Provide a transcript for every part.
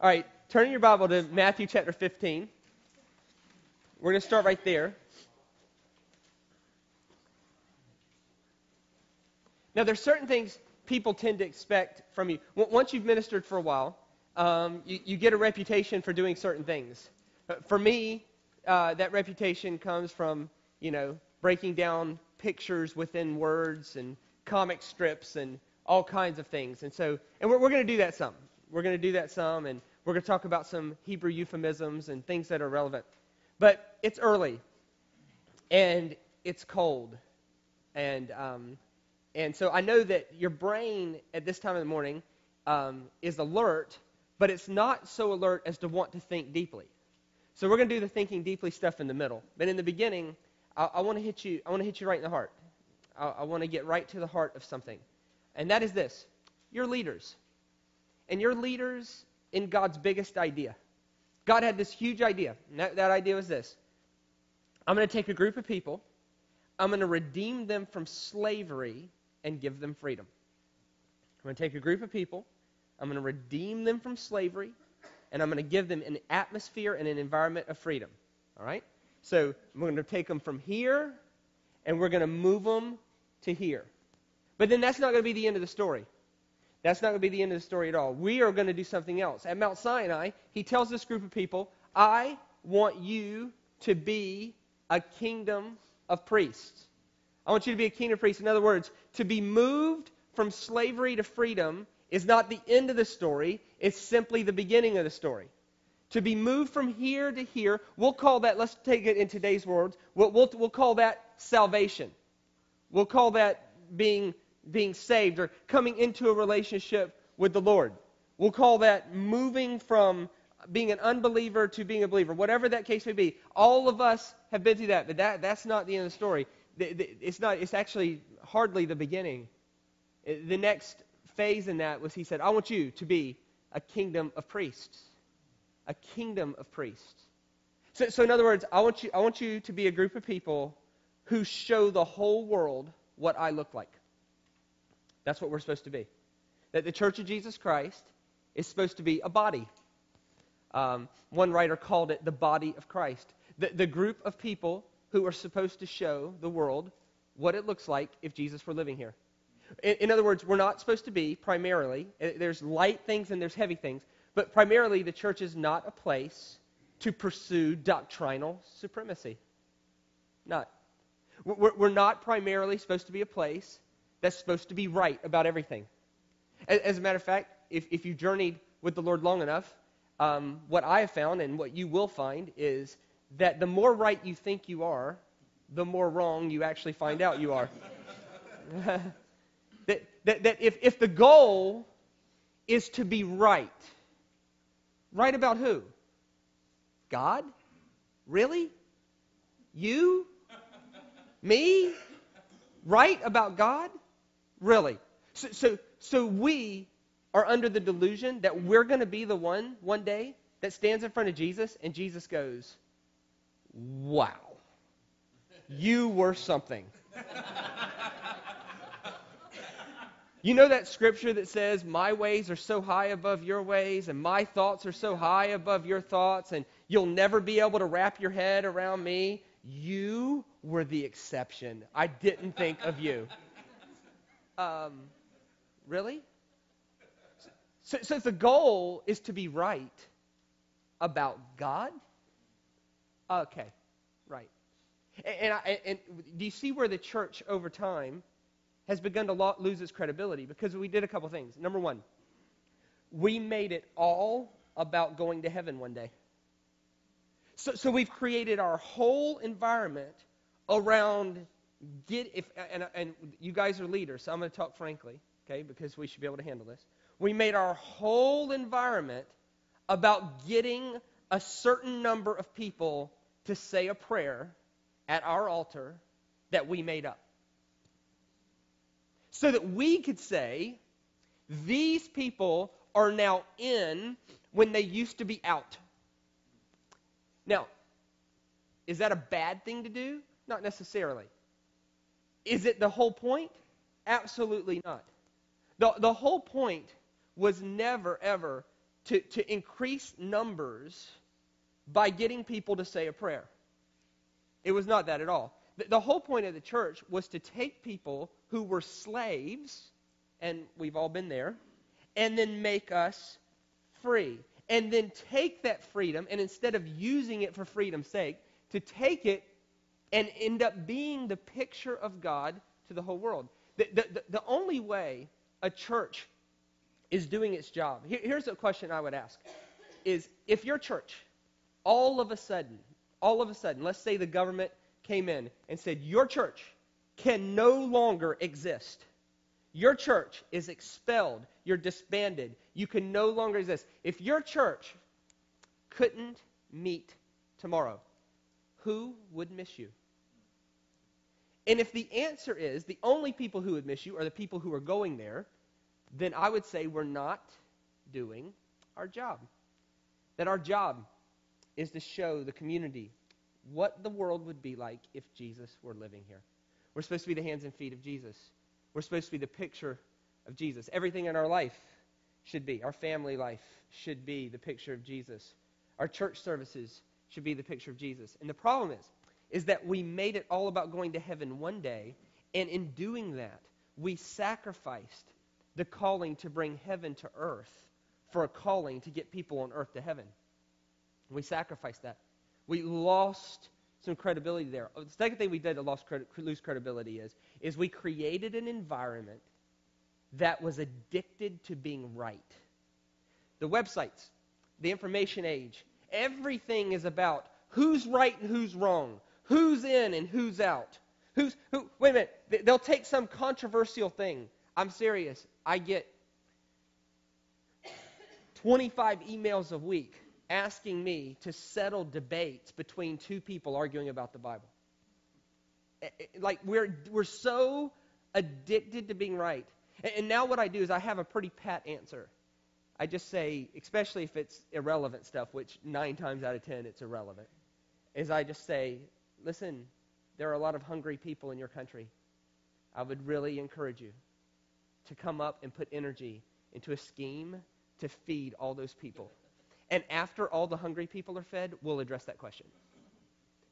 All right, turn your Bible to Matthew chapter 15. We're going to start right there. Now, there's certain things people tend to expect from you. Once you've ministered for a while, you get a reputation for doing certain things. For me, that reputation comes from, breaking down pictures within words and comic strips and all kinds of things. And we're going to do that some. We're going to do that some, and we're going to talk about some Hebrew euphemisms and things that are relevant. But it's early, and it's cold, and so I know that your brain at this time of the morning is alert, but it's not so alert as to want to think deeply. So we're going to do the thinking deeply stuff in the middle. But in the beginning, I want to hit you. I want to hit you right in the heart. I want to get right to the heart of something, and that is this: you're leaders, and you're leaders in God's biggest idea. God had this huge idea, and that idea was this: I'm going to take a group of people, I'm going to redeem them from slavery and give them freedom. I'm going to take a group of people, I'm going to redeem them from slavery, and I'm going to give them an atmosphere and an environment of freedom. All right? So we're going to take them from here, and we're going to move them to here. But then that's not going to be the end of the story. That's not going to be the end of the story at all. We are going to do something else. At Mount Sinai, he tells this group of people, I want you to be a kingdom of priests. I want you to be a kingdom of priests. In other words, to be moved from slavery to freedom is not the end of the story. It's simply the beginning of the story. To be moved from here to here, we'll call that, let's take it in today's words, we'll call that salvation. We'll call that being saved or coming into a relationship with the Lord. We'll call that moving from being an unbeliever to being a believer. Whatever that case may be, all of us have been through that, but that's not the end of the story. It's actually hardly the beginning. The next phase in that was he said, I want you to be a kingdom of priests. A kingdom of priests. So in other words, I want you to be a group of people who show the whole world what I look like. That's what we're supposed to be. That the Church of Jesus Christ is supposed to be a body. One writer called it the body of Christ. The group of people who are supposed to show the world what it looks like if Jesus were living here. In other words, we're not supposed to be primarily, there's light things and there's heavy things, but primarily the church is not a place to pursue doctrinal supremacy. Not. We're not primarily supposed to be a place that's supposed to be right about everything. As a matter of fact, if you journeyed with the Lord long enough, what I have found and what you will find is that the more right you think you are, the more wrong you actually find out you are. that if the goal is to be right about who? God? Really? You? Me? Right about God? Really? So we are under the delusion that we're going to be the one day that stands in front of Jesus and Jesus goes, wow, you were something. You know that scripture that says, my ways are so high above your ways, and my thoughts are so high above your thoughts, and you'll never be able to wrap your head around me? You were the exception. I didn't think of you. Really? So the goal is to be right about God? Okay, right. And do you see where the church over time has begun to lose its credibility? Because we did a couple things. Number one, we made it all about going to heaven one day. So we've created our whole environment around and you guys are leaders, so I'm going to talk frankly, okay, because we should be able to handle this. We made our whole environment about getting a certain number of people to say a prayer at our altar that we made up. So that we could say, these people are now in when they used to be out. Now, is that a bad thing to do? Not necessarily. Is it the whole point? Absolutely not. The whole point was never, ever to increase numbers by getting people to say a prayer. It was not that at all. The whole point of the church was to take people who were slaves, and we've all been there, and then make us free. And then take that freedom, and instead of using it for freedom's sake, to take it and end up being the picture of God to the whole world. The only way a church is doing its job, here's a question I would ask, is if your church, all of a sudden, let's say the government came in and said, your church can no longer exist. Your church is expelled. You're disbanded. You can no longer exist. If your church couldn't meet tomorrow, who would miss you? And if the answer is the only people who would miss you are the people who are going there, then I would say we're not doing our job. That our job is to show the community what the world would be like if Jesus were living here. We're supposed to be the hands and feet of Jesus. We're supposed to be the picture of Jesus. Everything in our life should be. Our family life should be the picture of Jesus. Our church services should be the picture of Jesus. And the problem is that we made it all about going to heaven one day, and in doing that, we sacrificed the calling to bring heaven to earth for a calling to get people on earth to heaven. We sacrificed that. We lost some credibility there. The second thing we did to lose credibility is we created an environment that was addicted to being right. The websites, the information age, everything is about who's right and who's wrong, who's in and who's out. Wait a minute, they'll take some controversial thing. I'm serious. I get 25 emails a week asking me to settle debates between two people arguing about the Bible. Like we're so addicted to being right. And now what I do is I have a pretty pat answer. I just say, especially if it's irrelevant stuff, which 9 times out of 10 it's irrelevant, is I just say, listen, there are a lot of hungry people in your country. I would really encourage you to come up and put energy into a scheme to feed all those people. And after all the hungry people are fed, we'll address that question.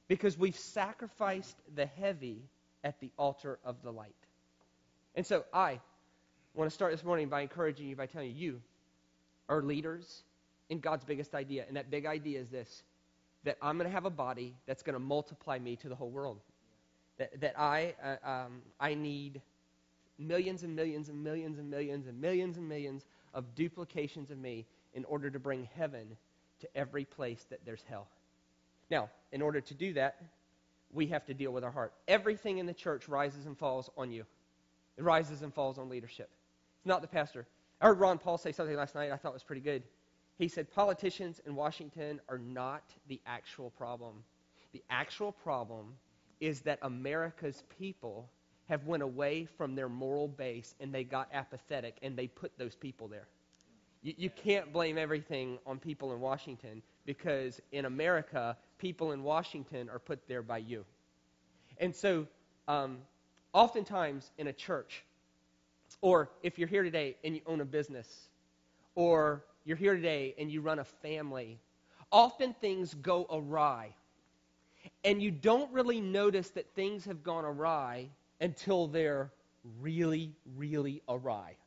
Because we've sacrificed the heavy at the altar of the light. And so I want to start this morning by encouraging you, by telling you are leaders in God's biggest idea. And that big idea is this, that I'm going to have a body that's going to multiply me to the whole world. That I need millions and millions and millions and millions and millions and millions of duplications of me in order to bring heaven to every place that there's hell. Now, in order to do that, we have to deal with our heart. Everything in the church rises and falls on you. It rises and falls on leadership. It's not the pastor. I heard Ron Paul say something last night I thought was pretty good. He said, politicians in Washington are not the actual problem. The actual problem is that America's people have went away from their moral base and they got apathetic and they put those people there. You can't blame everything on people in Washington because in America, people in Washington are put there by you. And so oftentimes in a church, or if you're here today and you own a business, or you're here today and you run a family, often things go awry. And you don't really notice that things have gone awry until they're really, really awry.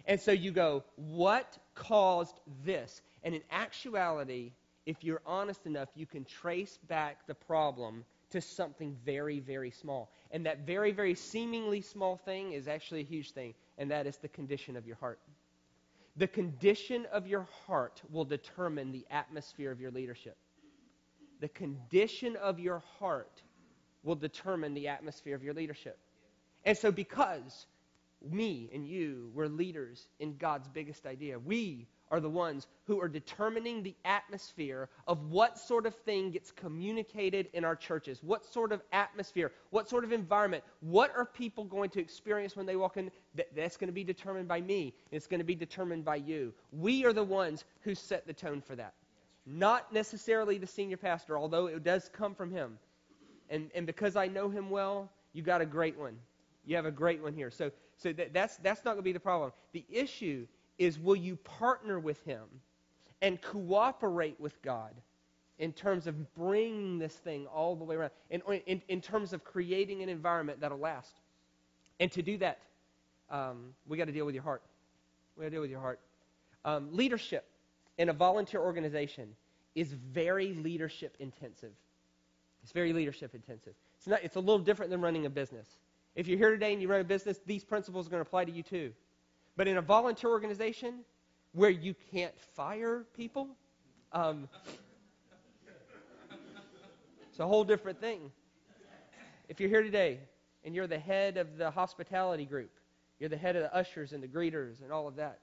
And so you go, what caused this? And in actuality, if you're honest enough, you can trace back the problem to something very, very small. And that very, very seemingly small thing is actually a huge thing, and that is the condition of your heart. The condition of your heart will determine the atmosphere of your leadership. The condition of your heart will determine the atmosphere of your leadership. And so because me and you, we're leaders in God's biggest idea, we are the ones who are determining the atmosphere of what sort of thing gets communicated in our churches, what sort of atmosphere, what sort of environment, what are people going to experience when they walk in. That's going to be determined by me. It's going to be determined by you. We are the ones who set the tone for that. Not necessarily the senior pastor, although it does come from him. And because I know him well, you got a great one. You have a great one here. So that's not going to be the problem. The issue is, will you partner with him and cooperate with God in terms of bringing this thing all the way around, in terms of creating an environment that'll last. And to do that, we got to deal with your heart. We got to deal with your heart. Leadership in a volunteer organization is very leadership intensive. It's very leadership intensive. It's a little different than running a business. If you're here today and you run a business, these principles are going to apply to you too. But in a volunteer organization where you can't fire people, it's a whole different thing. If you're here today and you're the head of the hospitality group, you're the head of the ushers and the greeters and all of that,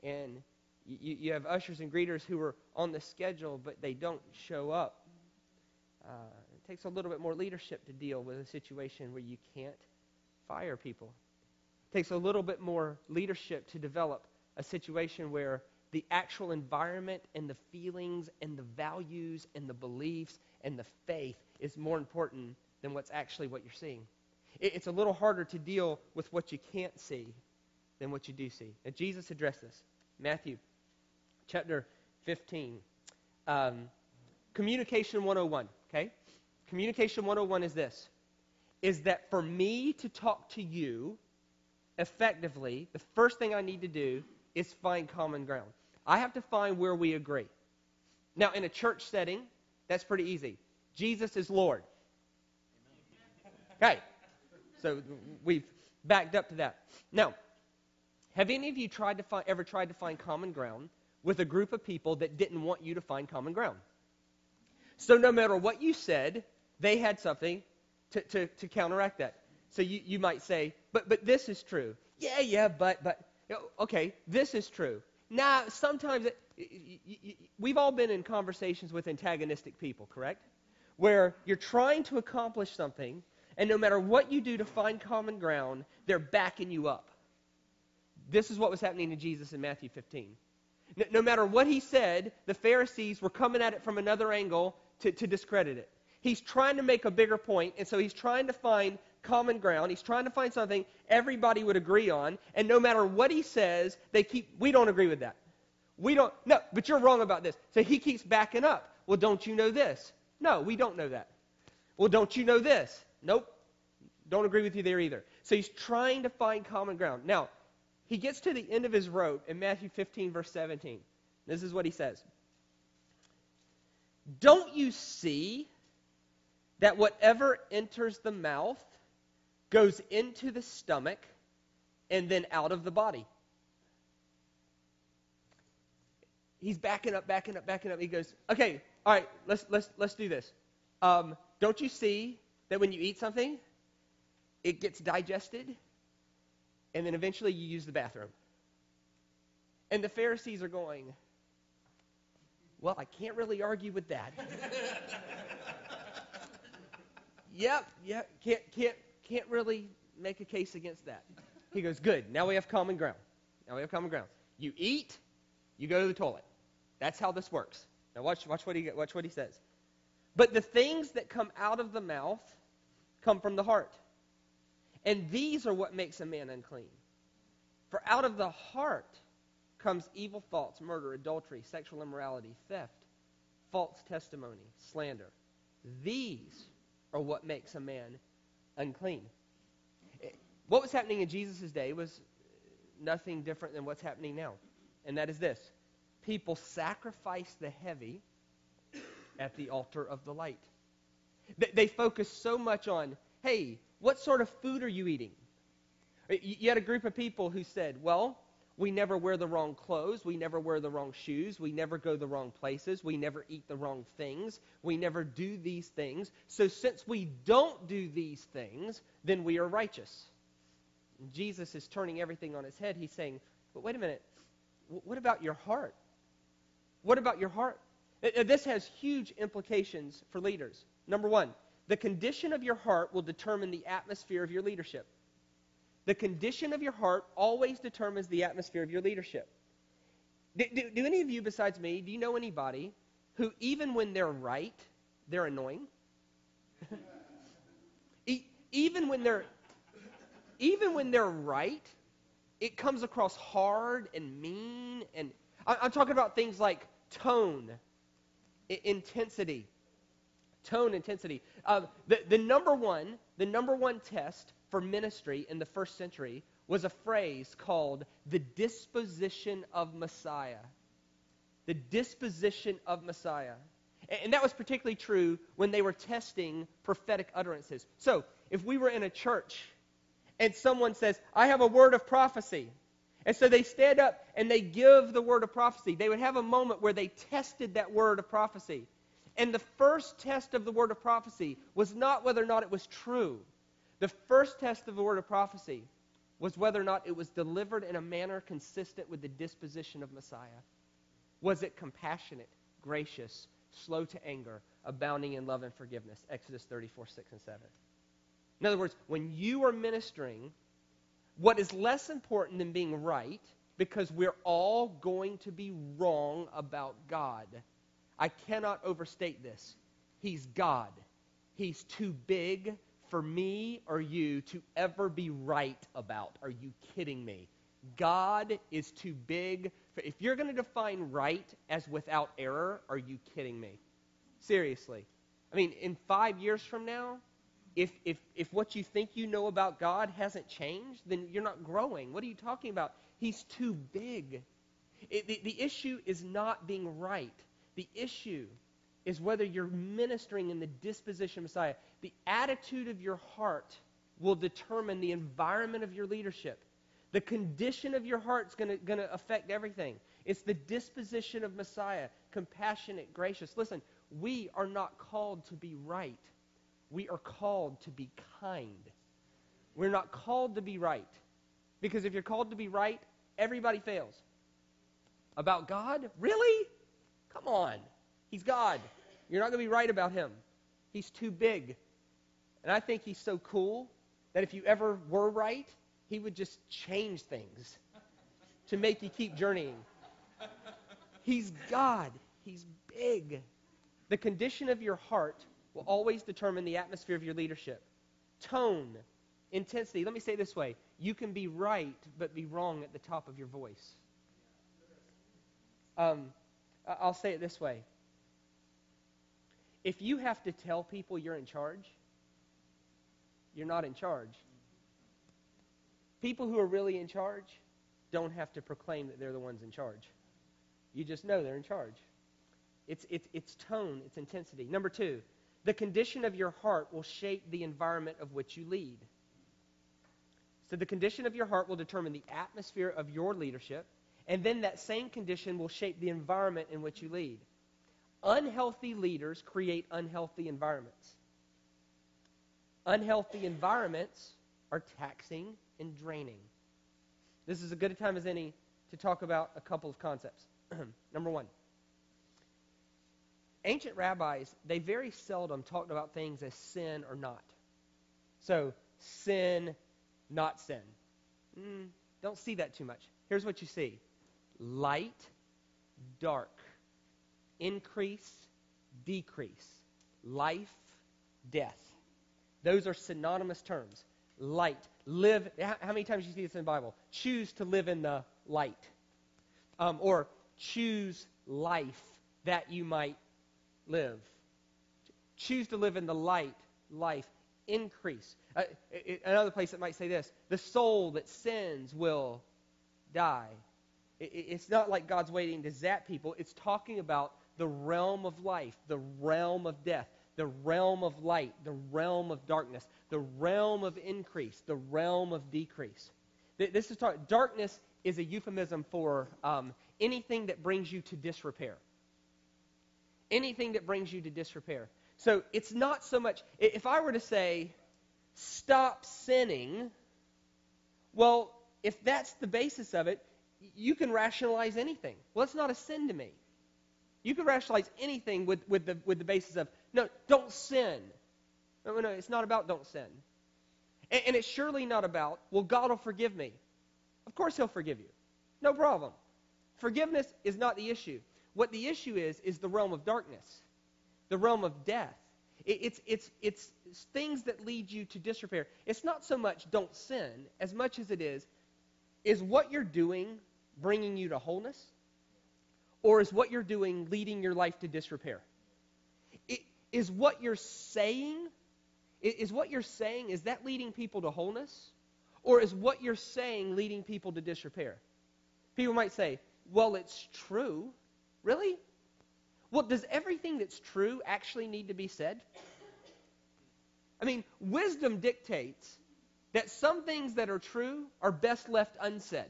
and you have ushers and greeters who are on the schedule but they don't show up, it takes a little bit more leadership to deal with a situation where you can't fire people. It takes a little bit more leadership to develop a situation where the actual environment and the feelings and the values and the beliefs and the faith is more important than what you're seeing. It's a little harder to deal with what you can't see than what you do see. Now, Jesus addressed this. Matthew chapter 15. Communication 101, okay? Communication 101 is this, is that for me to talk to you effectively, the first thing I need to do is find common ground. I have to find where we agree. Now, in a church setting, that's pretty easy. Jesus is Lord. Okay, so we've backed up to that. Now, have any of you ever tried to find common ground with a group of people that didn't want you to find common ground? So no matter what you said, they had something to counteract that. So you might say, but this is true. Yeah, but okay, this is true. Now, sometimes we've all been in conversations with antagonistic people, correct? Where you're trying to accomplish something, and no matter what you do to find common ground, they're backing you up. This is what was happening to Jesus in Matthew 15. No matter what he said, the Pharisees were coming at it from another angle to discredit it. He's trying to make a bigger point, and so he's trying to find common ground. He's trying to find something everybody would agree on, and no matter what he says, we don't agree with that. No, but you're wrong about this. So he keeps backing up. Well, don't you know this? No, we don't know that. Well, don't you know this? Nope, don't agree with you there either. So he's trying to find common ground. Now, he gets to the end of his rope in Matthew 15, verse 17. This is what he says. Don't you see that whatever enters the mouth goes into the stomach and then out of the body? He's backing up. He goes, okay, all right, let's do this. Don't you see that when you eat something, it gets digested, and then eventually you use the bathroom? And the Pharisees are going, well, I can't really argue with that. Yep, can't really make a case against that. He goes, good, now we have common ground. You eat, you go to the toilet. That's how this works. Now watch what he says. But the things that come out of the mouth come from the heart. And these are what makes a man unclean. For out of the heart comes evil thoughts, murder, adultery, sexual immorality, theft, false testimony, slander. These are what makes a man unclean. What was happening in Jesus' day was nothing different than what's happening now. And that is this. People sacrifice the heavy at the altar of the light. They focus so much on, hey, what sort of food are you eating? You had a group of people who said, well, we never wear the wrong clothes, we never wear the wrong shoes, we never go the wrong places, we never eat the wrong things, we never do these things. So since we don't do these things, then we are righteous. And Jesus is turning everything on its head. He's saying, but wait a minute, what about your heart? What about your heart? This has huge implications for leaders. Number one, the condition of your heart will determine the atmosphere of your leadership. The condition of your heart always determines the atmosphere of your leadership. Do any of you besides me, do you know anybody who even when they're right, they're annoying? Even when they're right, it comes across hard and mean. And I'm talking about things like Tone, intensity. Tone, intensity. The number one test for ministry in the first century was a phrase called the disposition of Messiah. The disposition of Messiah. And that was particularly true when they were testing prophetic utterances. So, if we were in a church and someone says, I have a word of prophecy, and so they stand up and they give the word of prophecy, they would have a moment where they tested that word of prophecy. And the first test of the word of prophecy was not whether or not it was true. The first test of the word of prophecy was whether or not it was delivered in a manner consistent with the disposition of Messiah. Was it compassionate, gracious, slow to anger, abounding in love and forgiveness? Exodus 34, 6 and 7. In other words, when you are ministering, what is less important than being right, because we're all going to be wrong about God. I cannot overstate this. He's God. He's too big for me or you to ever be right about. Are you kidding me? God is too big. If you're going to define right as without error, are you kidding me? Seriously. I mean, in 5 years from now, if what you think you know about God hasn't changed, then you're not growing. What are you talking about? He's too big. The issue is not being right. The issue is whether you're ministering in the disposition of Messiah. The attitude of your heart will determine the environment of your leadership. The condition of your heart is going to affect everything. It's the disposition of Messiah, compassionate, gracious. Listen, we are not called to be right. We are called to be kind. We're not called to be right. Because if you're called to be right, everybody fails. About God? Really? Come on. He's God. You're not going to be right about him. He's too big. And I think he's so cool that if you ever were right, he would just change things to make you keep journeying. He's God. He's big. The condition of your heart will always determine the atmosphere of your leadership. Tone, intensity. Let me say it this way. You can be right, but be wrong at the top of your voice. I'll say it this way. If you have to tell people you're in charge, you're not in charge. People who are really in charge don't have to proclaim that they're the ones in charge. You just know they're in charge. It's tone, it's intensity. Number 2, the condition of your heart will shape the environment of which you lead. So the condition of your heart will determine the atmosphere of your leadership, and then that same condition will shape the environment in which you lead. Unhealthy leaders create unhealthy environments. Unhealthy environments are taxing and draining. This is as good a time as any to talk about a couple of concepts. Number 1. Ancient rabbis, they very seldom talked about things as sin or not. So, sin, not sin. Don't see that too much. Here's what you see. Light, dark. Increase, decrease. Life, death. Those are synonymous terms. Light. Live. How many times do you see this in the Bible? Choose to live in the light. Or choose life that you might live. Choose to live in the light, life. Increase. Another place that might say this. The soul that sins will die. It's not like God's waiting to zap people. It's talking about the realm of life, the realm of death, the realm of light, the realm of darkness, the realm of increase, the realm of decrease. This is darkness is a euphemism for anything that brings you to disrepair. Anything that brings you to disrepair. So it's not so much, if I were to say, stop sinning, well, if that's the basis of it, you can rationalize anything. Well, it's not a sin to me. You can rationalize anything with the basis of, no, don't sin. No, it's not about don't sin. And it's surely not about, well, God will forgive me. Of course he'll forgive you. No problem. Forgiveness is not the issue. What the issue is the realm of darkness, the realm of death. It's things that lead you to disrepair. It's not so much don't sin as much as it is what you're doing bringing you to wholeness? Or is what you're doing leading your life to disrepair? Is what you're saying, is that leading people to wholeness? Or is what you're saying leading people to disrepair? People might say, well, it's true. Really? Well, does everything that's true actually need to be said? I mean, wisdom dictates that some things that are true are best left unsaid.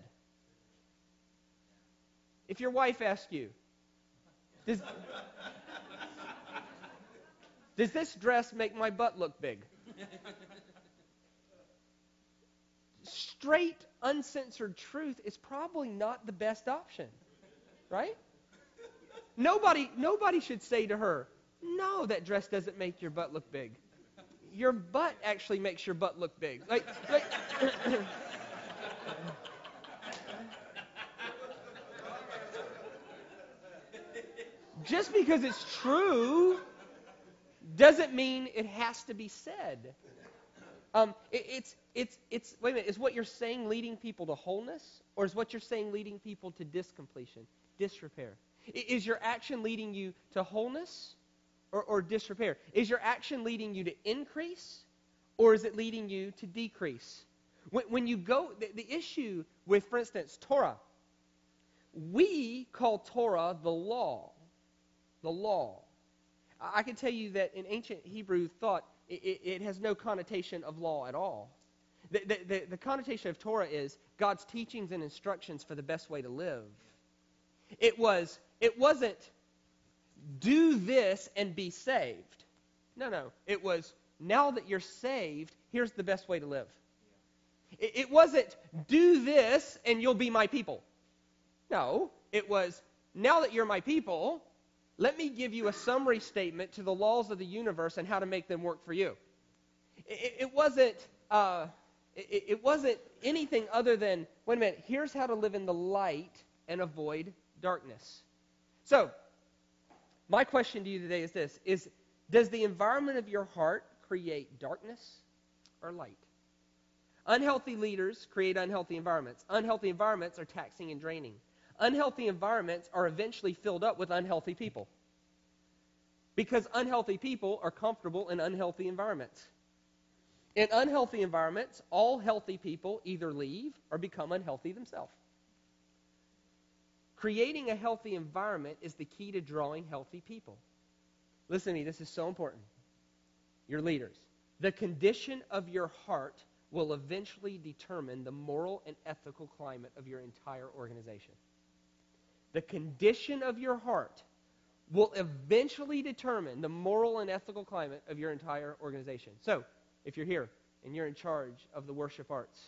If your wife asks you, does this dress make my butt look big? Straight, uncensored truth is probably not the best option, right? Nobody should say to her, no, that dress doesn't make your butt look big. Your butt actually makes your butt look big. Like just because it's true doesn't mean it has to be said. Wait a minute, is what you're saying leading people to wholeness? Or is what you're saying leading people to discompletion, disrepair? Is your action leading you to wholeness or disrepair? Is your action leading you to increase or is it leading you to decrease? When you go, the issue with, for instance, Torah, we call Torah the law. The law. I can tell you that in ancient Hebrew thought, it has no connotation of law at all. The connotation of Torah is God's teachings and instructions for the best way to live. It wasn't do this and be saved. No. It was now that you're saved, here's the best way to live. It wasn't do this and you'll be my people. No, it was now that you're my people, let me give you a summary statement to the laws of the universe and how to make them work for you. It wasn't anything other than, wait a minute, here's how to live in the light and avoid darkness. So, my question to you today is this, does the environment of your heart create darkness or light? Unhealthy leaders create unhealthy environments. Unhealthy environments are taxing and draining. Unhealthy environments are eventually filled up with unhealthy people. Because unhealthy people are comfortable in unhealthy environments. In unhealthy environments, all healthy people either leave or become unhealthy themselves. Creating a healthy environment is the key to drawing healthy people. Listen to me, this is so important. Your leaders. The condition of your heart will eventually determine the moral and ethical climate of your entire organization. The condition of your heart will eventually determine the moral and ethical climate of your entire organization. So, if you're here and you're in charge of the worship arts,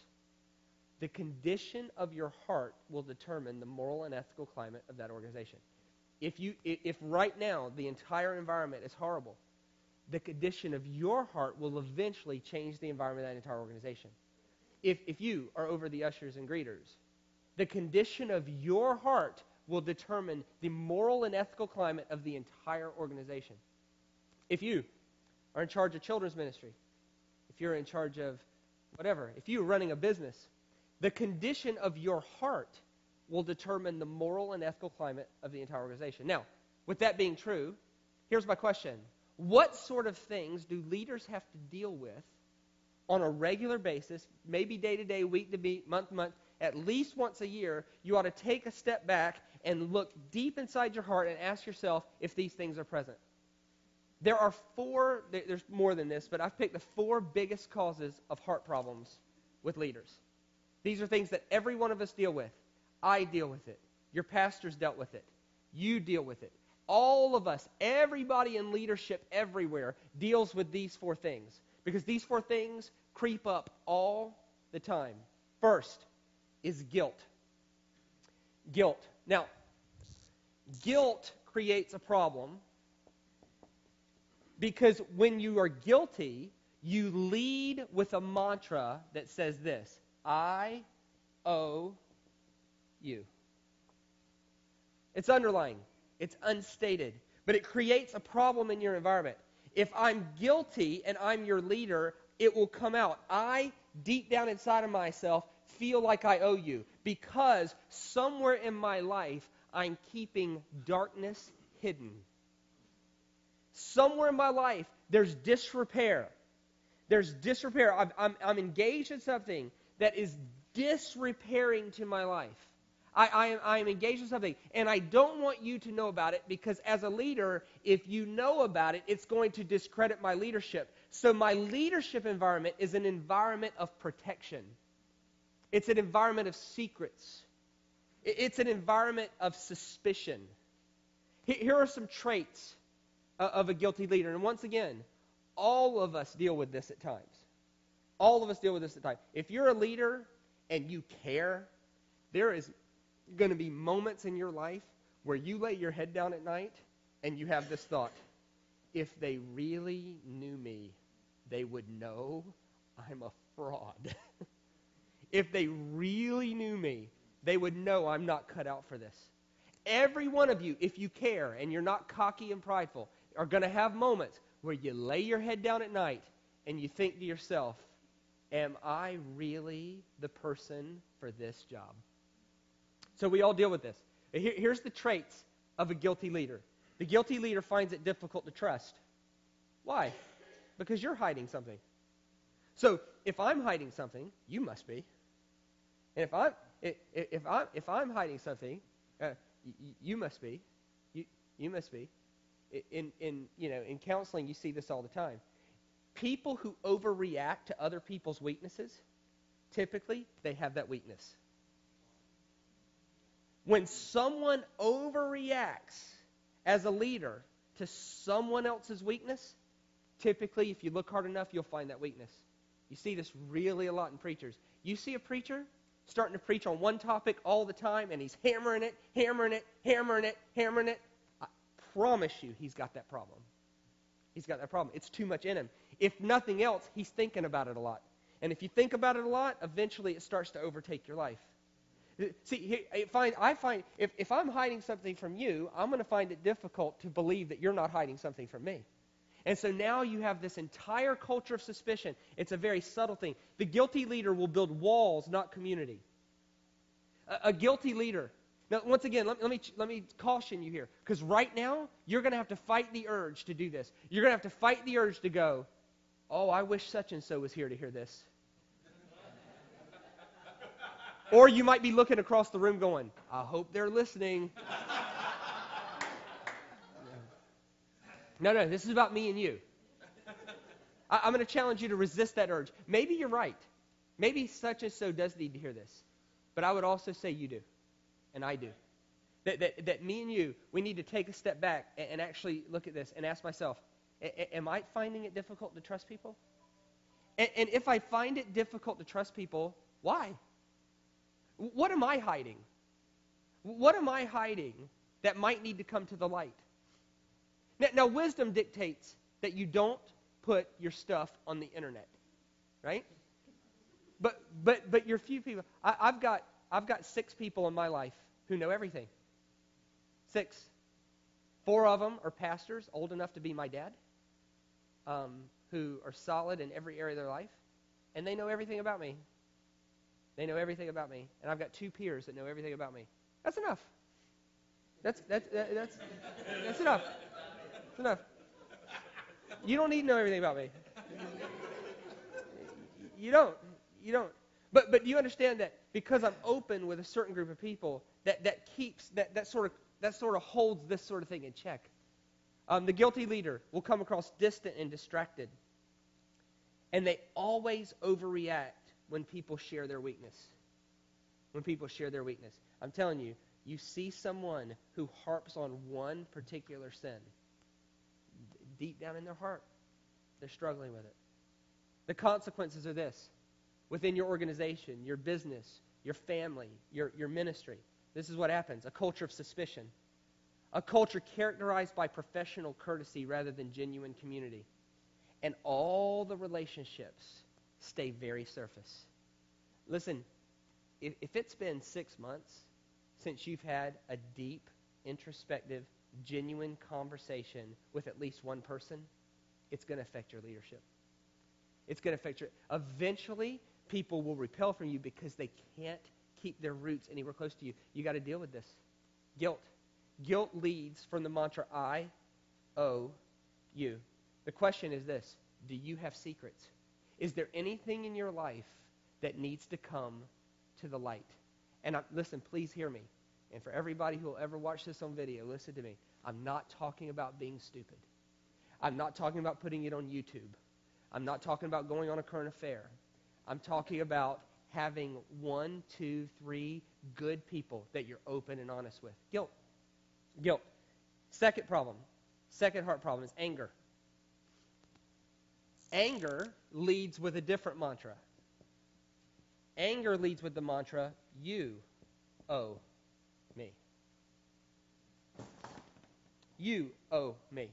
the condition of your heart will determine the moral and ethical climate of that organization. If right now the entire environment is horrible, the condition of your heart will eventually change the environment of that entire organization. If you are over the ushers and greeters, the condition of your heart will determine the moral and ethical climate of the entire organization. If you are in charge of children's ministry, if you're in charge of whatever, if you're running a business, the condition of your heart will determine the moral and ethical climate of the entire organization. Now, with that being true, here's my question. What sort of things do leaders have to deal with on a regular basis, maybe day to day, week to week, month to month, at least once a year? You ought to take a step back and look deep inside your heart and ask yourself if these things are present. There are there's more than this, but I've picked the 4 biggest causes of heart problems with leaders. These are things that every one of us deal with. I deal with it. Your pastors dealt with it. You deal with it. All of us, everybody in leadership everywhere deals with these 4 things because these 4 things creep up all the time. First is guilt. Guilt. Now, guilt creates a problem because when you are guilty, you lead with a mantra that says this: I owe you. It's underlying. It's unstated. But it creates a problem in your environment. If I'm guilty and I'm your leader, it will come out. I, deep down inside of myself, feel like I owe you because somewhere in my life, I'm keeping darkness hidden. Somewhere in my life, there's disrepair. There's disrepair. I'm engaged in something that is disrepairing to my life. I'm engaged in something, and I don't want you to know about it because as a leader, if you know about it, it's going to discredit my leadership. So my leadership environment is an environment of protection. It's an environment of secrets. It's an environment of suspicion. Here are some traits of a guilty leader. And once again, all of us deal with this at times. All of us deal with this at times. If you're a leader and you care, there is going to be moments in your life where you lay your head down at night and you have this thought, if they really knew me, they would know I'm a fraud. If they really knew me, they would know I'm not cut out for this. Every one of you, if you care and you're not cocky and prideful, are going to have moments where you lay your head down at night and you think to yourself, am I really the person for this job? So we all deal with this. Here's the traits of a guilty leader. The guilty leader finds it difficult to trust. Why? Because you're hiding something. So if I'm hiding something, you must be. And if I'm hiding something, you must be. You must be. In counseling, you see this all the time. People who overreact to other people's weaknesses, typically they have that weakness. When someone overreacts as a leader to someone else's weakness, typically, if you look hard enough, you'll find that weakness. You see this really a lot in preachers. You see a preacher starting to preach on one topic all the time, and he's hammering it. I promise you he's got that problem. He's got that problem. It's too much in him. If nothing else, he's thinking about it a lot. And if you think about it a lot, eventually it starts to overtake your life. See, I find if I'm hiding something from you, I'm going to find it difficult to believe that you're not hiding something from me. And so now you have this entire culture of suspicion. It's a very subtle thing. The guilty leader will build walls, not community. A guilty leader. Now, once again, let me caution you here. Because right now, you're going to have to fight the urge to do this. You're going to have to fight the urge to go, oh, I wish such and so was here to hear this. Or you might be looking across the room going, I hope they're listening. No, this is about me and you. I'm going to challenge you to resist that urge. Maybe you're right. Maybe such and so does need to hear this. But I would also say you do. And I do. That me and you, we need to take a step back and actually look at this and ask myself, am I finding it difficult to trust people? And if I find it difficult to trust people, why? What am I hiding? What am I hiding that might need to come to the light? Now, wisdom dictates that you don't put your stuff on the internet, right? But you're few people. I've got 6 people in my life who know everything. 6. 4 of them are pastors, old enough to be my dad, who are solid in every area of their life, and they know everything about me. They know everything about me, and I've got 2 peers that know everything about me. That's enough. That's enough. That's enough. You don't need to know everything about me. You don't. But do you understand that because I'm open with a certain group of people, that keeps that sort of holds this sort of thing in check. The guilty leader will come across distant and distracted, and they always overreact when people share their weakness. When people share their weakness, I'm telling you, you see someone who harps on one particular sin. Deep down in their heart, they're struggling with it. The consequences are this. Within your organization, your business, your family, your ministry, this is what happens. A culture of suspicion. A culture characterized by professional courtesy rather than genuine community. And all the relationships stay very surface. Listen, if it's been 6 months since you've had a deep, introspective, genuine conversation with at least one person, it's going to affect your leadership. It's going to affect your... Eventually, people will repel from you because they can't keep their roots anywhere close to you. You got to deal with this. Guilt. Guilt leads from the mantra, I owe you. The question is this: do you have secrets? Is there anything in your life that needs to come to the light? And listen, please hear me. And for everybody who will ever watch this on video, listen to me. I'm not talking about being stupid. I'm not talking about putting it on YouTube. I'm not talking about going on a current affair. I'm talking about having 1, 2, 3 good people that you're open and honest with. Guilt. Guilt. Second heart problem is anger. Anger leads with a different mantra. Anger leads with the mantra, you owe me. You owe me.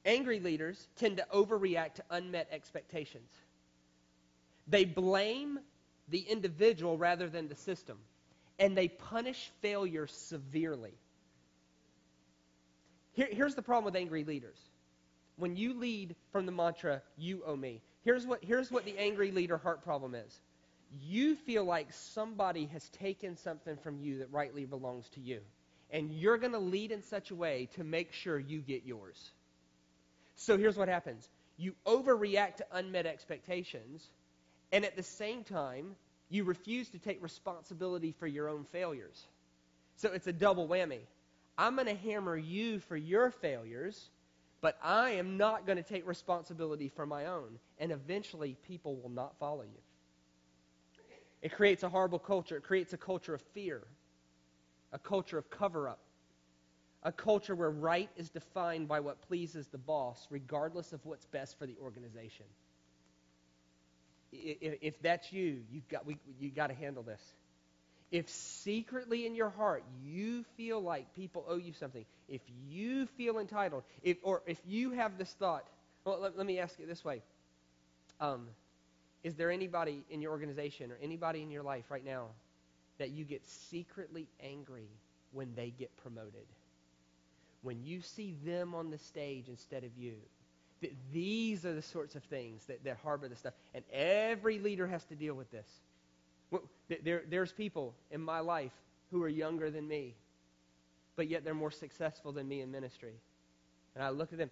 Angry leaders tend to overreact to unmet expectations. They blame the individual rather than the system, and they punish failure severely. Here's the problem with angry leaders. When you lead from the mantra, you owe me, here's what the angry leader heart problem is. You feel like somebody has taken something from you that rightly belongs to you, and you're going to lead in such a way to make sure you get yours. So here's what happens. You overreact to unmet expectations, and at the same time, you refuse to take responsibility for your own failures. So it's a double whammy. I'm going to hammer you for your failures, but I am not going to take responsibility for my own. And eventually, people will not follow you. It creates a horrible culture. It creates a culture of fear, a culture of cover-up, a culture where right is defined by what pleases the boss, regardless of what's best for the organization. If that's you, you got to handle this. If secretly in your heart you feel like people owe you something, if you feel entitled, if you have this thought, well, let me ask it this way. Is there anybody in your organization or anybody in your life right now that you get secretly angry when they get promoted? When you see them on the stage instead of you? These are the sorts of things that harbor this stuff. And every leader has to deal with this. There's people in my life who are younger than me, but yet they're more successful than me in ministry. And I look at them,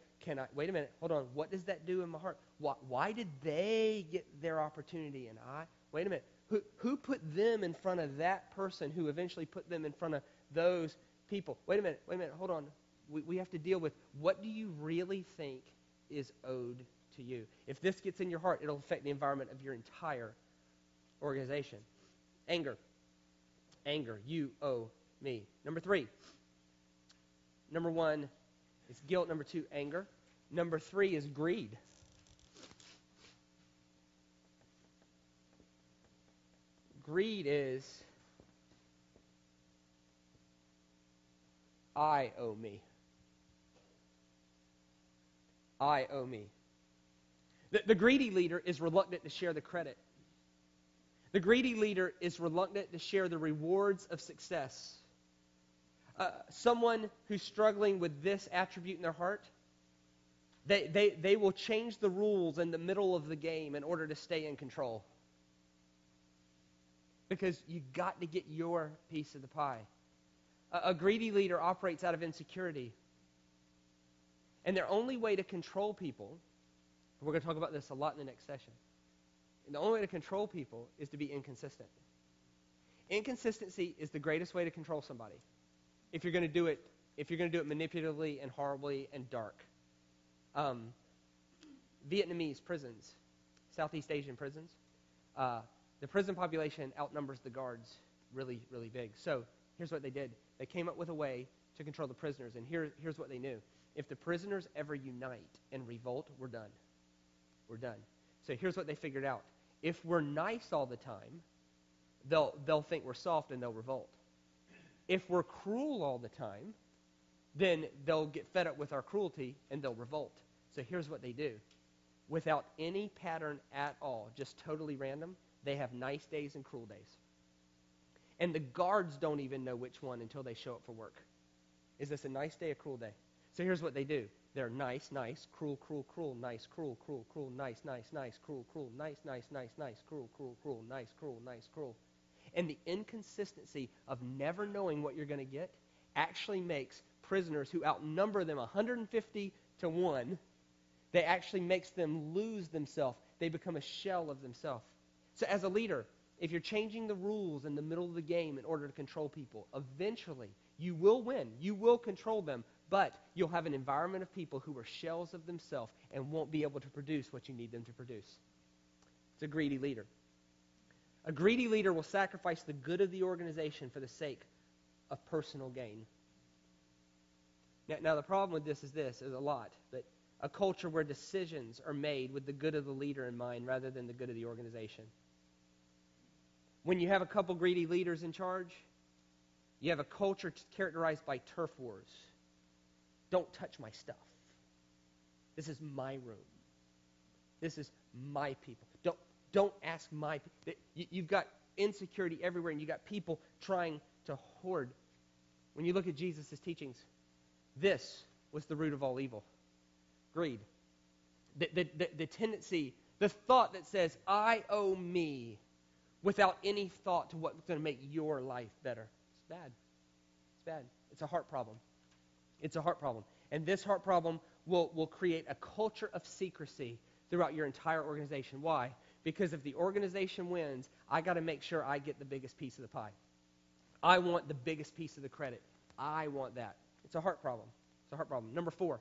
wait a minute, hold on, what does that do in my heart? Why did they get their opportunity and wait a minute, who put them in front of that person who eventually put them in front of those people? Wait a minute, hold on. We have to deal with, what do you really think is owed to you? If this gets in your heart, it'll affect the environment of your entire organization. Anger. You owe me. Number 3. Number 1 is guilt. Number 2, anger. Number 3 is greed. Greed is, I owe me. I owe me. The greedy leader is reluctant to share the credit. The greedy leader is reluctant to share the rewards of success. Someone who's struggling with this attribute in their heart, they will change the rules in the middle of the game in order to stay in control. Because you got to get your piece of the pie. A greedy leader operates out of insecurity. And their only way to control people, we're going to talk about this a lot in the next session, and the only way to control people is to be inconsistent. Inconsistency is the greatest way to control somebody. If you're going to do it manipulatively and horribly and dark. Vietnamese prisons, Southeast Asian prisons, the prison population outnumbers the guards really, really big. So here's what they did. They came up with a way to control the prisoners, and here's what they knew. If the prisoners ever unite and revolt, we're done. We're done. So here's what they figured out. If we're nice all the time, they'll think we're soft and they'll revolt. If we're cruel all the time, then they'll get fed up with our cruelty and they'll revolt. So here's what they do. Without any pattern at all, just totally random, they have nice days and cruel days. And the guards don't even know which one until they show up for work. Is this a nice day or cruel day? So here's what they do. They're nice, cruel, nice, cruel, nice, cruel, nice, cruel, nice, nice, cruel. And the inconsistency of never knowing what you're going to get actually makes prisoners who outnumber them 150 to 1, they actually makes them lose themselves. They become a shell of themselves. So as a leader, if you're changing the rules in the middle of the game in order to control people, eventually you will win. You will control them, but you'll have an environment of people who are shells of themselves and won't be able to produce what you need them to produce. It's a greedy leader. A greedy leader will sacrifice the good of the organization for the sake of personal gain. Now the problem with this is a lot, but a culture where decisions are made with the good of the leader in mind rather than the good of the organization. When you have a couple greedy leaders in charge, you have a culture characterized by turf wars. Don't touch my stuff. This is my room. This is my people. Don't ask my people. You've got insecurity everywhere, and you've got people trying to hoard. When you look at Jesus' teachings, this was the root of all evil. Greed. The tendency, the thought that says, I owe me, without any thought to what's going to make your life better. It's bad. It's bad. It's a heart problem. It's a heart problem. And this heart problem will create a culture of secrecy throughout your entire organization. Why? Because if the organization wins, I got to make sure I get the biggest piece of the pie. I want the biggest piece of the credit. I want that. It's a heart problem. It's a heart problem. Number 4,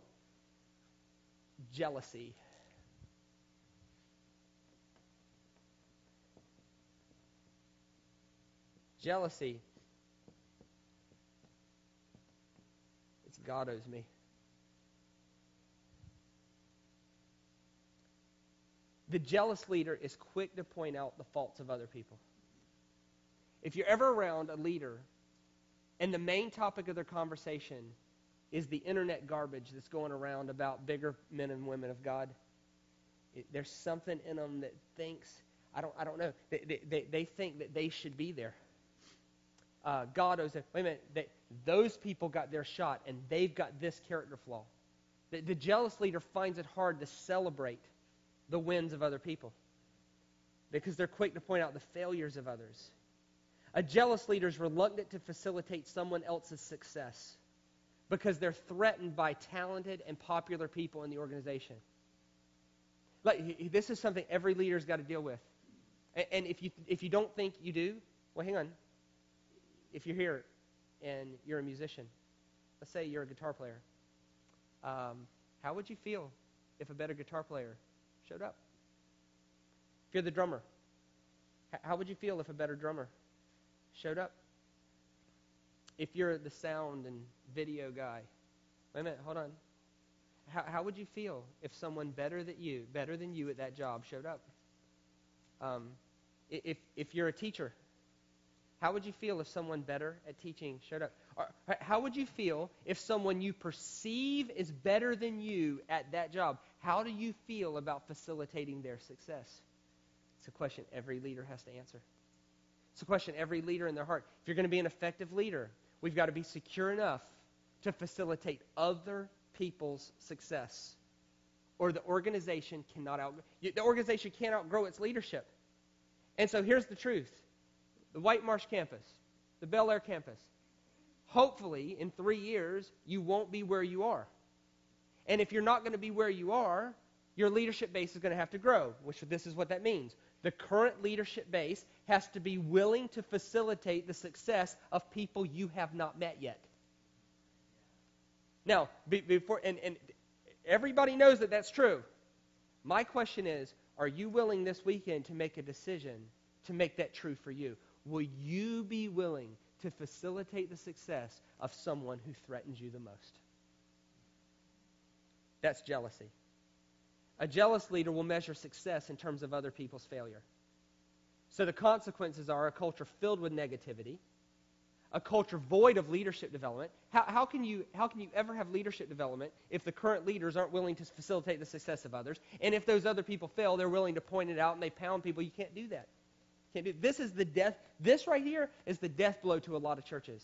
jealousy. Jealousy, it's God owes me. The jealous leader is quick to point out the faults of other people. If you're ever around a leader and the main topic of their conversation is the internet garbage that's going around about bigger men and women of God, there's something in them that thinks, I don't know, they think that they should be there. God owes it. Wait a minute. Those people got their shot, and they've got this character flaw. The jealous leader finds it hard to celebrate the wins of other people because they're quick to point out the failures of others. A jealous leader is reluctant to facilitate someone else's success because they're threatened by talented and popular people in the organization. Like, this is something every leader's got to deal with. And if you don't think you do, well, hang on. If you're here and you're a musician, let's say you're a guitar player, how would you feel if a better guitar player showed up? If you're the drummer, how would you feel if a better drummer showed up? If you're the sound and video guy, wait a minute, hold on. How would you feel if someone better than you at that job showed up? If you're a teacher, how would you feel if someone better at teaching showed up? Or how would you feel if someone you perceive is better than you at that job? How do you feel about facilitating their success? It's a question every leader has to answer. It's a question every leader in their heart. If you're going to be an effective leader, we've got to be secure enough to facilitate other people's success, or the organization cannot outgrow its leadership. And so here's the truth. The White Marsh campus, the Bel Air campus, hopefully in 3 years, you won't be where you are. And if you're not going to be where you are, your leadership base is going to have to grow, which this is what that means. The current leadership base has to be willing to facilitate the success of people you have not met yet. Now, before and everybody knows that that's true. My question is, are you willing this weekend to make a decision to make that true for you? Will you be willing to facilitate the success of someone who threatens you the most? That's jealousy. A jealous leader will measure success in terms of other people's failure. So the consequences are a culture filled with negativity, a culture void of leadership development. How can you ever have leadership development if the current leaders aren't willing to facilitate the success of others? And if those other people fail, they're willing to point it out and they pound people. You can't do that. This right here is the death blow to a lot of churches.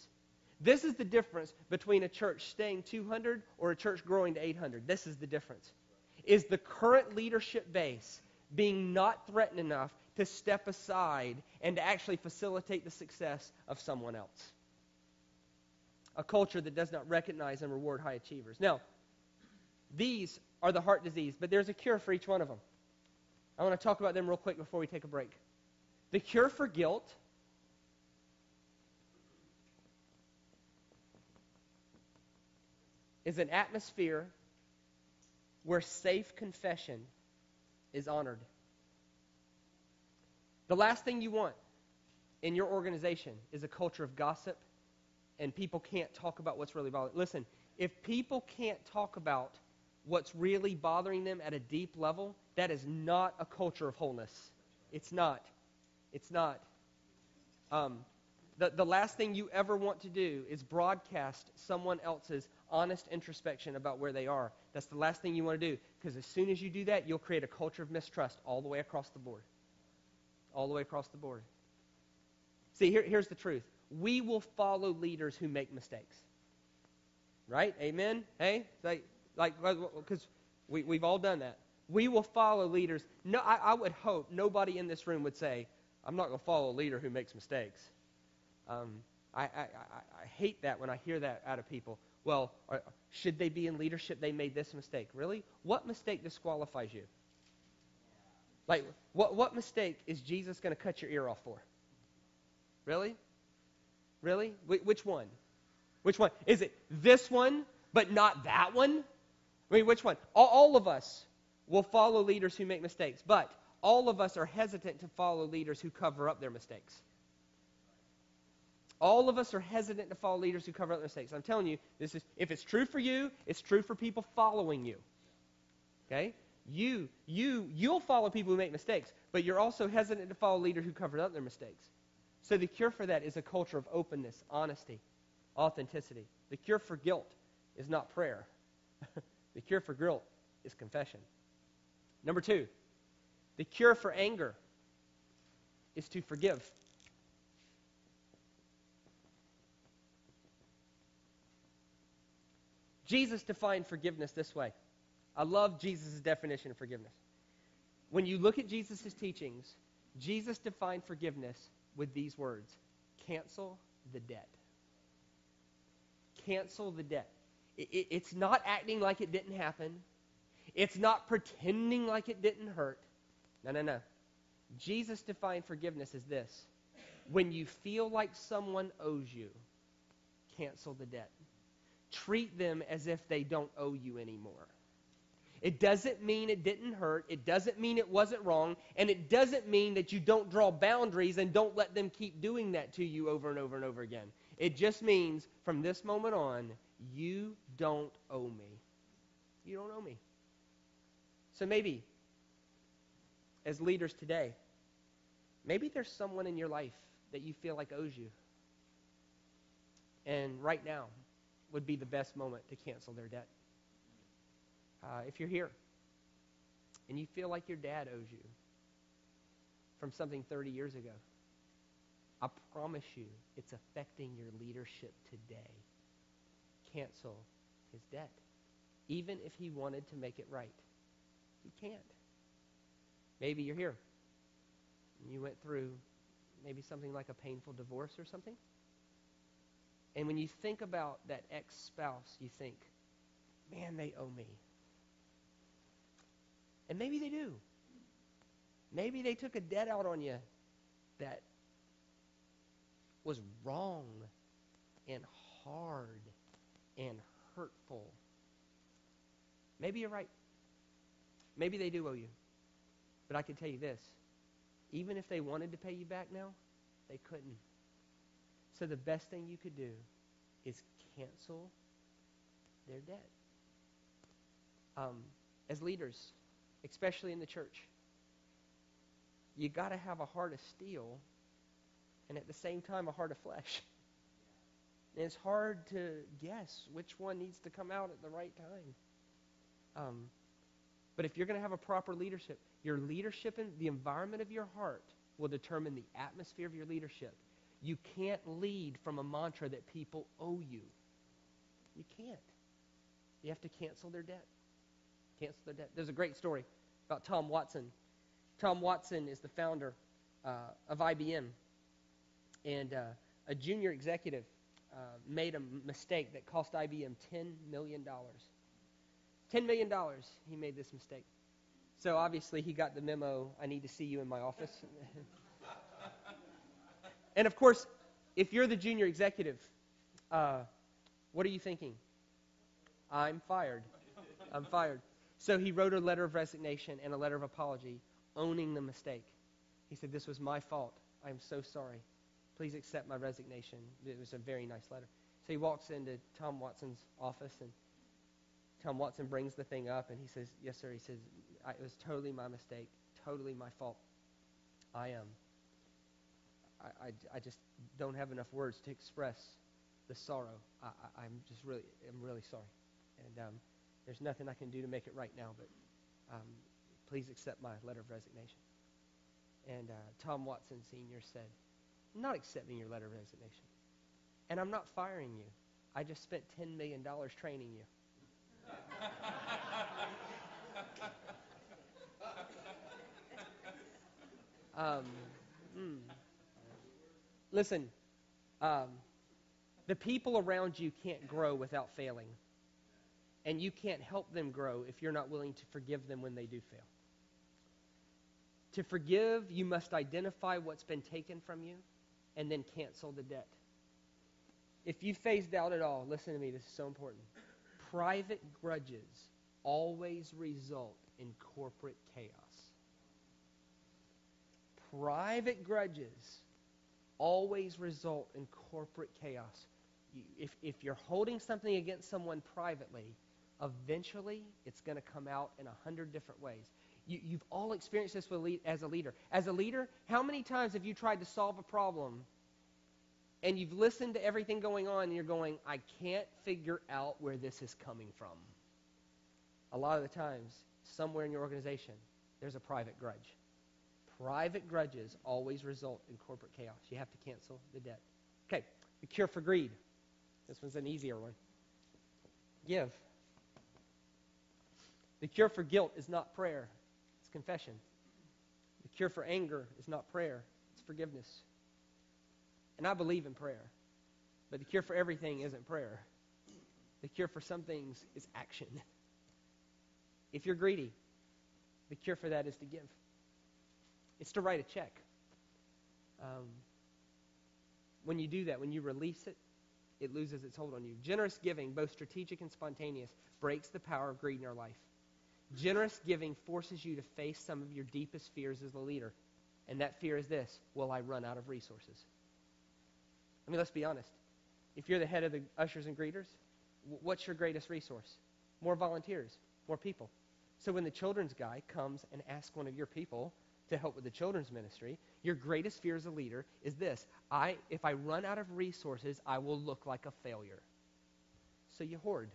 This is the difference between a church staying 200 or a church growing to 800. This is the difference. Is the current leadership base being not threatened enough to step aside and to actually facilitate the success of someone else. A culture that does not recognize and reward high achievers. Now, these are the heart disease, but there's a cure for each one of them. I want to talk about them real quick before we take a break. The cure for guilt is an atmosphere where safe confession is honored. The last thing you want in your organization is a culture of gossip and people can't talk about what's really bothering them. Listen, if people can't talk about what's really bothering them at a deep level, that is not a culture of wholeness. It's not. It's not. The last thing you ever want to do is broadcast someone else's honest introspection about where they are. That's the last thing you want to do, because as soon as you do that, you'll create a culture of mistrust all the way across the board. All the way across the board. See, here's the truth. We will follow leaders who make mistakes. Right? Amen? Hey? Because we've all done that. We will follow leaders. No, I would hope nobody in this room would say, I'm not going to follow a leader who makes mistakes. I hate that when I hear that out of people. Well, should they be in leadership? They made this mistake. Really? What mistake disqualifies you? Like, what mistake is Jesus going to cut your ear off for? Really? Really? Which one? Which one? Is it this one, but not that one? I mean, which one? All of us will follow leaders who make mistakes, but all of us are hesitant to follow leaders who cover up their mistakes. All of us are hesitant to follow leaders who cover up their mistakes. I'm telling you, this is, if it's true for you, it's true for people following you. Okay? You'll follow people who make mistakes, but you're also hesitant to follow leaders who cover up their mistakes. So the cure for that is a culture of openness, honesty, authenticity. The cure for guilt is not prayer. The cure for guilt is confession. Number 2, the cure for anger is to forgive. Jesus defined forgiveness this way. I love Jesus' definition of forgiveness. When you look at Jesus' teachings, Jesus defined forgiveness with these words: cancel the debt. Cancel the debt. It's not acting like it didn't happen. It's not pretending like it didn't hurt. No. Jesus defined forgiveness as this: when you feel like someone owes you, cancel the debt. Treat them as if they don't owe you anymore. It doesn't mean it didn't hurt. It doesn't mean it wasn't wrong. And it doesn't mean that you don't draw boundaries and don't let them keep doing that to you over and over and over again. It just means from this moment on, you don't owe me. You don't owe me. So maybe, as leaders today, maybe there's someone in your life that you feel like owes you. And right now would be the best moment to cancel their debt. If you're here and you feel like your dad owes you from something 30 years ago, I promise you it's affecting your leadership today. Cancel his debt. Even if he wanted to make it right, he can't. Maybe you're here and you went through maybe something like a painful divorce or something. And when you think about that ex-spouse, you think, man, they owe me. And maybe they do. Maybe they took a debt out on you that was wrong and hard and hurtful. Maybe you're right. Maybe they do owe you. But I can tell you this: even if they wanted to pay you back now, they couldn't. So the best thing you could do is cancel their debt. As leaders, especially in the church, you got to have a heart of steel and at the same time a heart of flesh. And it's hard to guess which one needs to come out at the right time. But if you're going to have a proper leadership, your leadership and the environment of your heart will determine the atmosphere of your leadership. You can't lead from a mantra that people owe you. You can't. You have to cancel their debt. Cancel their debt. There's a great story about Tom Watson. Tom Watson is the founder of IBM, and a junior executive made a mistake that cost IBM $10 million. $10 million, he made this mistake. So obviously he got the memo, I need to see you in my office. And of course, if you're the junior executive, what are you thinking? I'm fired. I'm fired. So he wrote a letter of resignation and a letter of apology, owning the mistake. He said, this was my fault. I'm so sorry. Please accept my resignation. It was a very nice letter. So he walks into Tom Watson's office, and Tom Watson brings the thing up, and he says, yes, sir. He says, it was totally my mistake, totally my fault. I just don't have enough words to express the sorrow. I'm really sorry. And there's nothing I can do to make it right now, but please accept my letter of resignation. And Tom Watson Sr. said, I'm not accepting your letter of resignation. And I'm not firing you. I just spent $10 million training you. Listen, the people around you can't grow without failing. And you can't help them grow if you're not willing to forgive them when they do fail. To forgive, you must identify what's been taken from you and then cancel the debt. If you phased out at all, listen to me, this is so important. Private grudges always result in corporate chaos. Private grudges always result in corporate chaos. If you're holding something against someone privately, eventually it's going to come out in 100 different ways. You've all experienced this as a leader. As a leader, how many times have you tried to solve a problem and you've listened to everything going on and you're going, I can't figure out where this is coming from? A lot of the times, somewhere in your organization, there's a private grudge. Private grudges always result in corporate chaos. You have to cancel the debt. Okay, the cure for greed. This one's an easier one. Give. The cure for guilt is not prayer. It's confession. The cure for anger is not prayer. It's forgiveness. And I believe in prayer. But the cure for everything isn't prayer. The cure for some things is action. If you're greedy, the cure for that is to give. It's to write a check. When you do that, when you release it, it loses its hold on you. Generous giving, both strategic and spontaneous, breaks the power of greed in our life. Generous giving forces you to face some of your deepest fears as a leader. And that fear is this: will I run out of resources? I mean, let's be honest. If you're the head of the ushers and greeters, what's your greatest resource? More volunteers, more people. So when the children's guy comes and asks one of your people to help with the children's ministry, your greatest fear as a leader is this: if I run out of resources, I will look like a failure. So you hoard.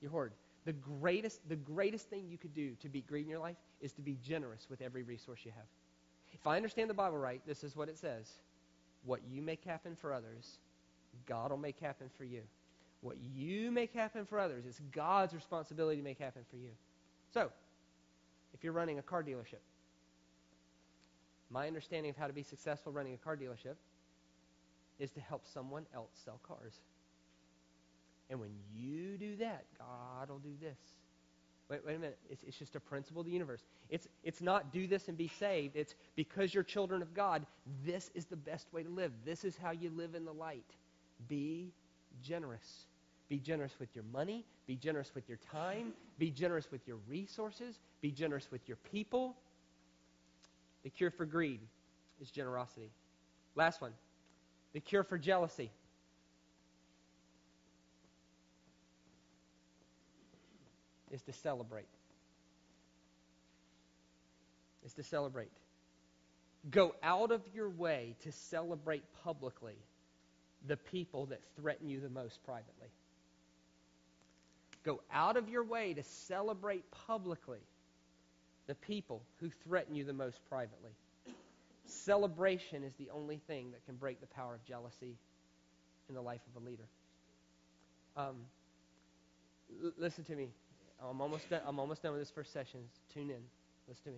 You hoard. The greatest thing you could do to beat greed in your life is to be generous with every resource you have. If I understand the Bible right, this is what it says: what you make happen for others, God will make happen for you. What you make happen for others, it's God's responsibility to make happen for you. So, if you're running a car dealership, my understanding of how to be successful running a car dealership is to help someone else sell cars. And when you do that, God will do this. Wait a minute. It's just a principle of the universe. It's not do this and be saved. It's because you're children of God, this is the best way to live. This is how you live in the light. Be generous. Be generous with your money. Be generous with your time. Be generous with your resources. Be generous with your people. The cure for greed is generosity. Last one. The cure for jealousy. Is to celebrate. Is to celebrate. Go out of your way to celebrate publicly the people that threaten you the most privately. Go out of your way to celebrate publicly the people who threaten you the most privately. Celebration is the only thing that can break the power of jealousy in the life of a leader. Listen to me. I'm almost done with this first session. Tune in. Listen to me.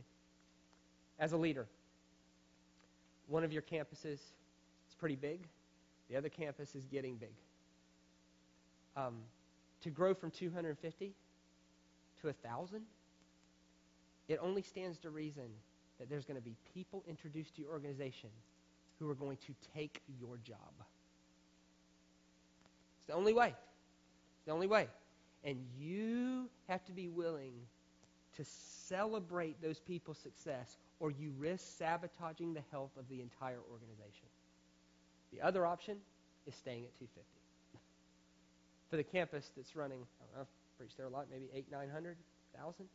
as a leader. One of your campuses is pretty big. The other campus is getting big. To grow from 250 to 1,000, it only stands to reason that there's going to be people introduced to your organization who are going to take your job. It's the only way. It's the only way. And you have to be willing to celebrate those people's success, or you risk sabotaging the health of the entire organization. The other option is staying at 250. For the campus that's running, I don't know, I've preached there a lot, maybe 800, 900, 1,000.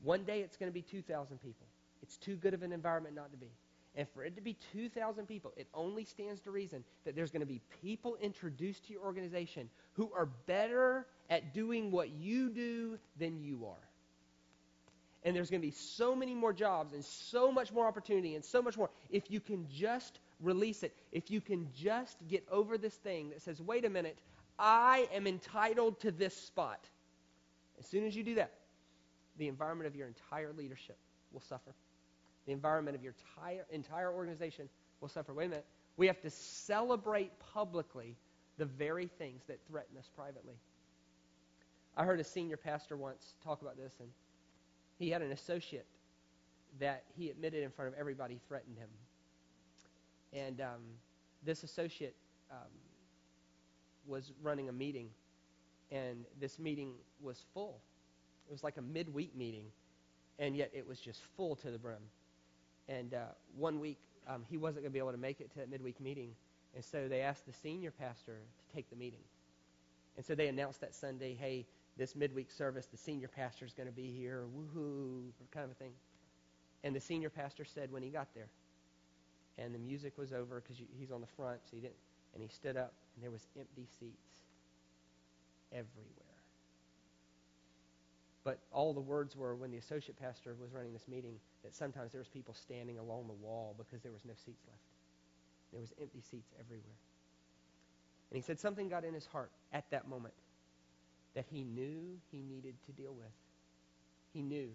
One day it's going to be 2,000 people. It's too good of an environment not to be. And for it to be 2,000 people, it only stands to reason that there's going to be people introduced to your organization who are better at doing what you do than you are. And there's going to be so many more jobs and so much more opportunity and so much more. If you can just release it, if you can just get over this thing that says, wait a minute, I am entitled to this spot. As soon as you do that, the environment of your entire leadership will suffer. The environment of your entire organization will suffer. Wait a minute. We have to celebrate publicly the very things that threaten us privately. I heard a senior pastor once talk about this, and he had an associate that he admitted in front of everybody threatened him. And this associate was running a meeting, and this meeting was full. It was like a midweek meeting, and yet it was just full to the brim. And one week, he wasn't going to be able to make it to that midweek meeting, and so they asked the senior pastor to take the meeting. And so they announced that Sunday, hey, this midweek service, the senior pastor is going to be here, woohoo, kind of a thing. And the senior pastor said when he got there, and the music was over because he's on the front, so he didn't, and he stood up, and there was empty seats everywhere. But all the words were, when the associate pastor was running this meeting, that sometimes there was people standing along the wall because there was no seats left. There was empty seats everywhere. And he said something got in his heart at that moment that he knew he needed to deal with. He knew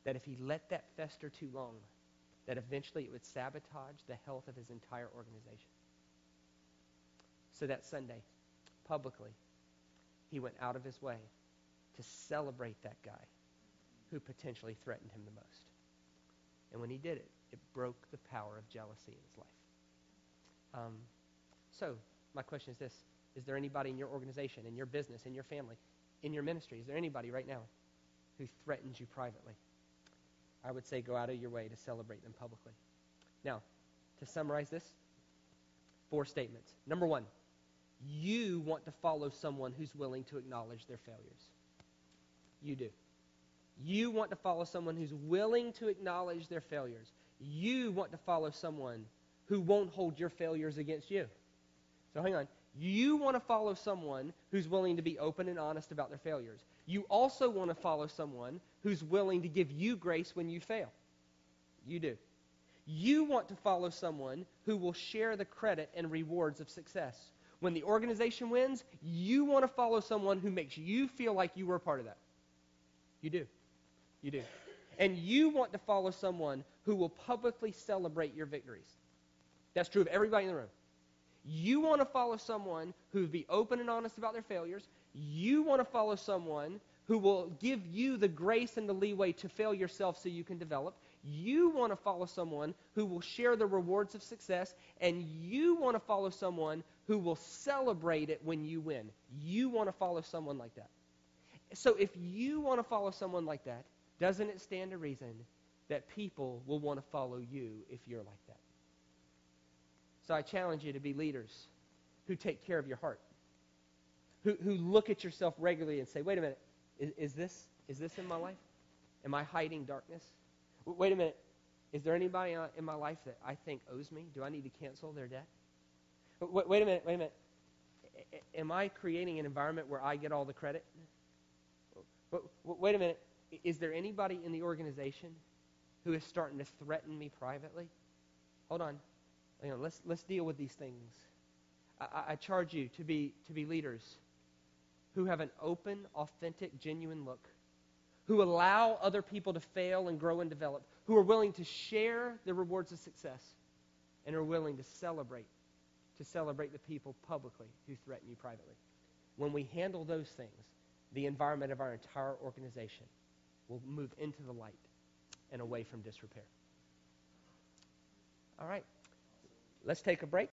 that if he let that fester too long, that eventually it would sabotage the health of his entire organization. So that Sunday, publicly, he went out of his way to celebrate that guy who potentially threatened him the most. And when he did it, it broke the power of jealousy in his life. So, my question is this. Is there anybody in your organization, in your business, in your family, in your ministry, is there anybody right now who threatens you privately? I would say go out of your way to celebrate them publicly. Now, to summarize this, 4 statements. Number 1, you want to follow someone who's willing to acknowledge their failures. You do. You want to follow someone who's willing to acknowledge their failures. You want to follow someone who won't hold your failures against you. So hang on. You want to follow someone who's willing to be open and honest about their failures. You also want to follow someone who's willing to give you grace when you fail. You do. You want to follow someone who will share the credit and rewards of success. When the organization wins, you want to follow someone who makes you feel like you were a part of that. You do. You do. And you want to follow someone who will publicly celebrate your victories. That's true of everybody in the room. You want to follow someone who will be open and honest about their failures. You want to follow someone who will give you the grace and the leeway to fail yourself so you can develop. You want to follow someone who will share the rewards of success. And you want to follow someone who will celebrate it when you win. You want to follow someone like that. So if you want to follow someone like that, doesn't it stand to reason that people will want to follow you if you're like that? So I challenge you to be leaders who take care of your heart, who look at yourself regularly and say, wait a minute, is this in my life? Am I hiding darkness? Wait a minute, is there anybody in my life that I think owes me? Do I need to cancel their debt? Wait a minute. Am I creating an environment where I get all the credit? Wait a minute, is there anybody in the organization who is starting to threaten me privately? Hold on. Let's deal with these things. I charge you to be leaders who have an open, authentic, genuine look, who allow other people to fail and grow and develop, who are willing to share the rewards of success, and are willing to celebrate the people publicly who threaten you privately. When we handle those things, the environment of our entire organization will move into the light and away from disrepair. All right, let's take a break.